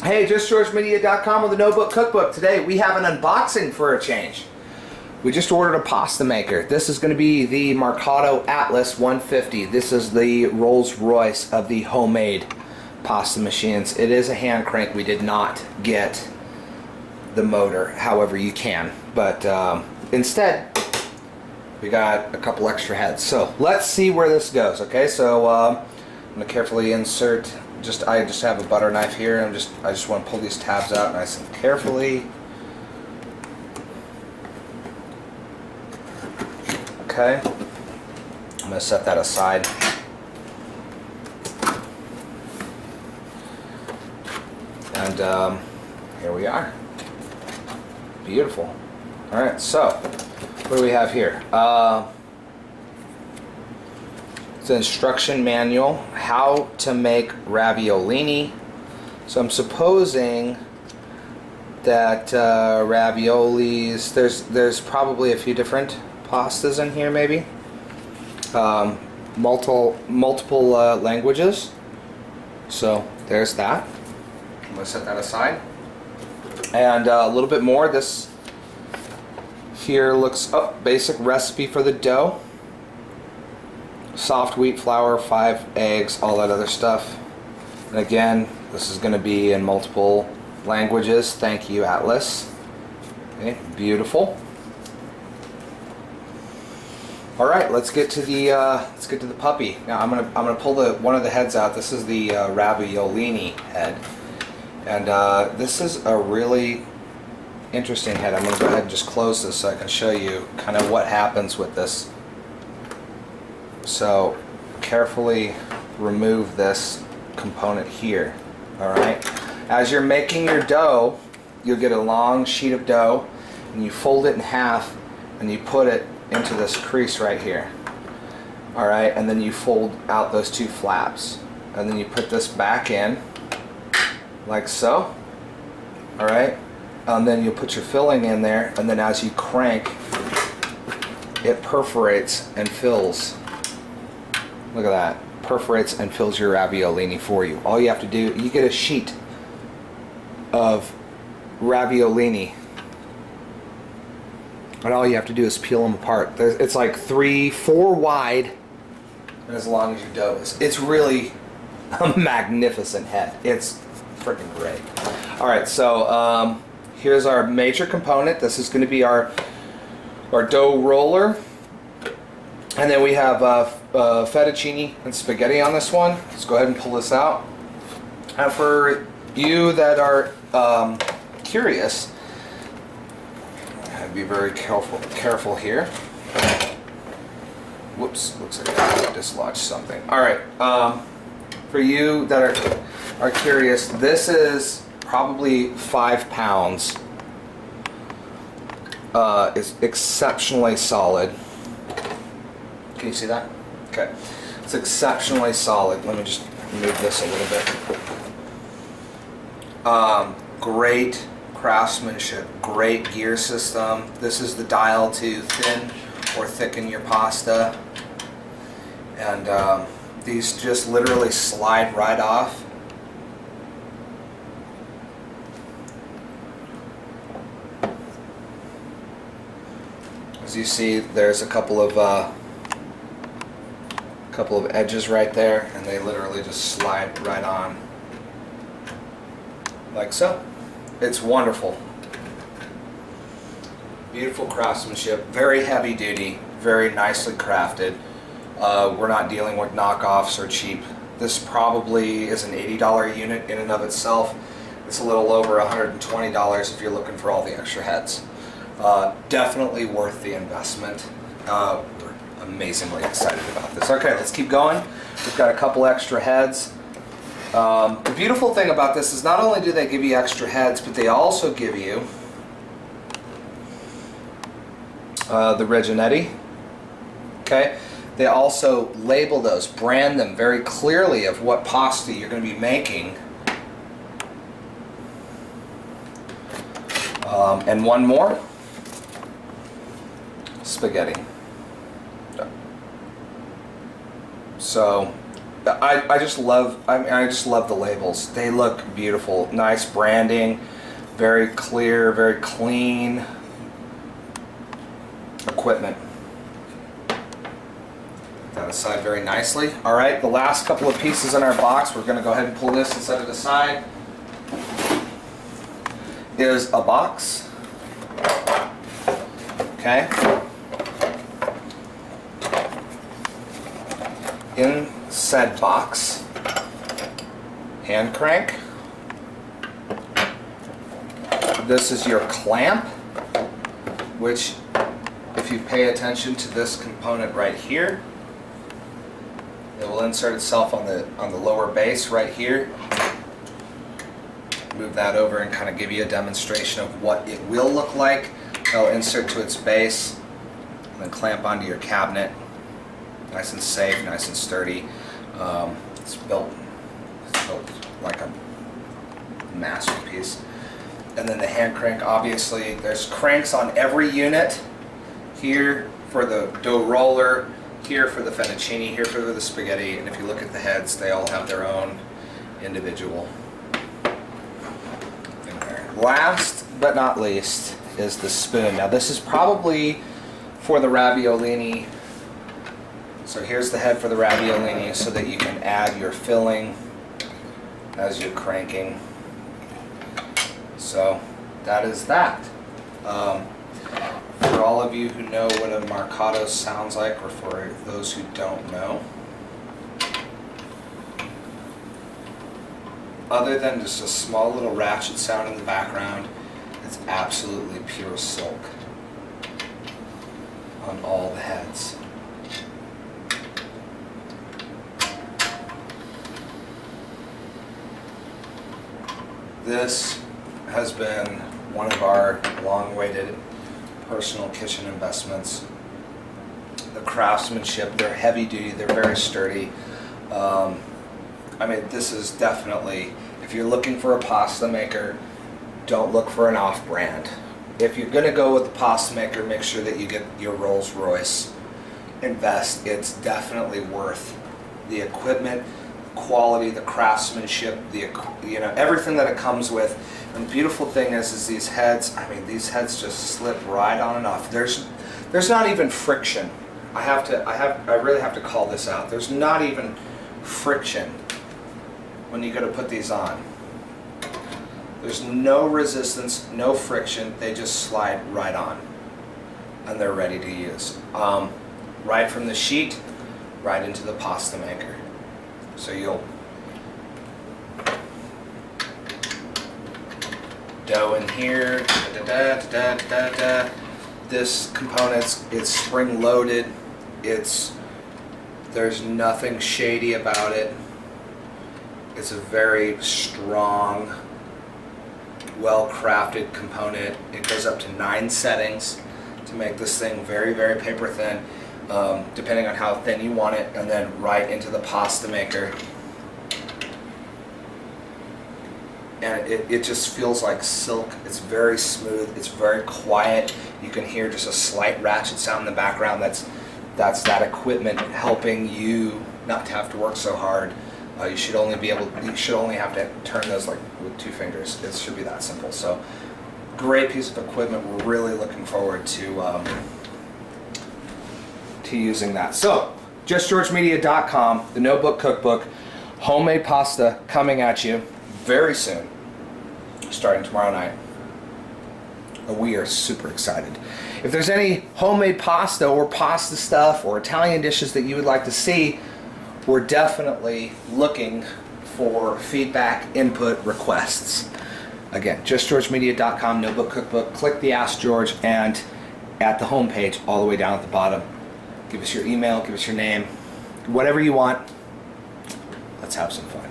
Hey, JustGeorgeMedia.com with the No Book Cookbook. Today we have an unboxing for a change. We just ordered a pasta maker. This is going to be the Marcato Atlas 150. This is the Rolls Royce of the homemade pasta machines. It is a hand crank. We did not get the motor. However, you can. But instead, we got a couple extra heads. So let's see where this goes. Okay, so I'm going to carefully insert. I just have a butter knife here. I just want to pull these tabs out nice and carefully. Okay, I'm going to set that aside. And here we are. Beautiful. All right, so what do we have here? It's an instruction manual, how to make raviolini. So I'm supposing that raviolis, there's probably a few different pastas in here, maybe. Multiple languages. So there's that. I'm going to set that aside. And a little bit more. This here looks basic recipe for the dough. Soft wheat flour, 5 eggs, all that other stuff. And again, this is going to be in multiple languages. Thank you, Atlas. Okay, beautiful. All right, let's get to the puppy. Now I'm gonna pull one of the heads out. This is the raviolini head, and this is a really interesting head. I'm gonna go ahead and just close this so I can show you kind of what happens with this. So carefully remove this component here. All right. As you're making your dough, you'll get a long sheet of dough, and you fold it in half, and you put it into this crease right here. All right, and then you fold out those 2 flaps, and then you put this back in, like so. All right, and then you put your filling in there, and then as you crank, it perforates and fills. Look at that. Perforates and fills your raviolini for you. All you have to do, you get a sheet of raviolini, and all you have to do is peel them apart. It's like 3-4 wide, and as long as your dough is. It's really a magnificent head. It's freaking great. All right, so here's our major component. This is going to be our dough roller. And then we have fettuccine and spaghetti on this one. Let's go ahead and pull this out. And for you that are curious, I'd be very careful here. Whoops, looks like I dislodged something. All right, for you that are curious, this is probably 5 pounds. It's exceptionally solid. Can you see that? Okay. It's exceptionally solid. Let me just move this a little bit. Great craftsmanship, great gear system. This is the dial to thin or thicken your pasta. And these just literally slide right off. As you see, there's a couple of edges right there, and they literally just slide right on like so. It's wonderful. Beautiful craftsmanship, very heavy duty, very nicely crafted. We're not dealing with knockoffs or cheap. This probably is an $80 unit in and of itself. It's a little over $120 if you're looking for all the extra heads. Definitely worth the investment. Amazingly excited about this. Okay, let's keep going. We've got a couple extra heads. The beautiful thing about this is not only do they give you extra heads, but they also give you the Reginetti. Okay, they also label those, brand them very clearly of what pasta you're going to be making. And one more, spaghetti. So I just love, I just love the labels. They look beautiful. Nice branding, very clear, very clean equipment. That aside very nicely. All right, the last couple of pieces in our box, we're going to go ahead and pull this and set it aside, is a box. Okay. In said box, hand crank. This is your clamp, which, if you pay attention to this component right here, it will insert itself on the lower base right here. Move that over and kind of give you a demonstration of what it will look like. It'll insert to its base and then clamp onto your cabinet. Nice and safe, nice and sturdy. It's built like a masterpiece. And then the hand crank, obviously, there's cranks on every unit. Here for the dough roller, here for the fettuccine, here for the spaghetti, and if you look at the heads, they all have their own individual thing there. Last but not least is the spoon. Now this is probably for the raviolini. So here's the head for the raviolini so that you can add your filling as you're cranking. So that is that. For all of you who know what a Marcato sounds like, or for those who don't know, other than just a small little ratchet sound in the background, it's absolutely pure silk on all the heads. This has been one of our long-awaited personal kitchen investments. The craftsmanship, they're heavy duty, they're very sturdy. I mean, this is definitely, if you're looking for a pasta maker, don't look for an off-brand. If you're going to go with the pasta maker, make sure that you get your Rolls Royce. Invest. It's definitely worth the equipment, quality, the craftsmanship, everything that it comes with. And the beautiful thing is these heads, I mean, these heads just slip right on and off. There's not even friction. I really have to call this out. There's not even friction when you go to put these on. There's no resistance, no friction. They just slide right on, and they're ready to use. Right from the sheet, right into the pasta maker. So you'll dough in here. This component is spring loaded. There's nothing shady about it. It's a very strong, well-crafted component. It goes up to 9 settings to make this thing very, very paper thin, depending on how thin you want it, and then right into the pasta maker. And it just feels like silk. It's very smooth. It's very quiet. You can hear just a slight ratchet sound in the background. That's that equipment helping you not to have to work so hard. You should only have to turn those like with 2 fingers. It should be that simple. So, great piece of equipment. We're really looking forward to using that. So, JustGeorgeMedia.com, the No Book Cookbook, homemade pasta coming at you very soon, starting tomorrow night. We are super excited. If there's any homemade pasta or pasta stuff or Italian dishes that you would like to see, we're definitely looking for feedback, input, requests. Again, JustGeorgeMedia.com, No Book Cookbook. Click the Ask George, and at the home page, all the way down at the bottom, give us your email, give us your name, whatever you want. Let's have some fun.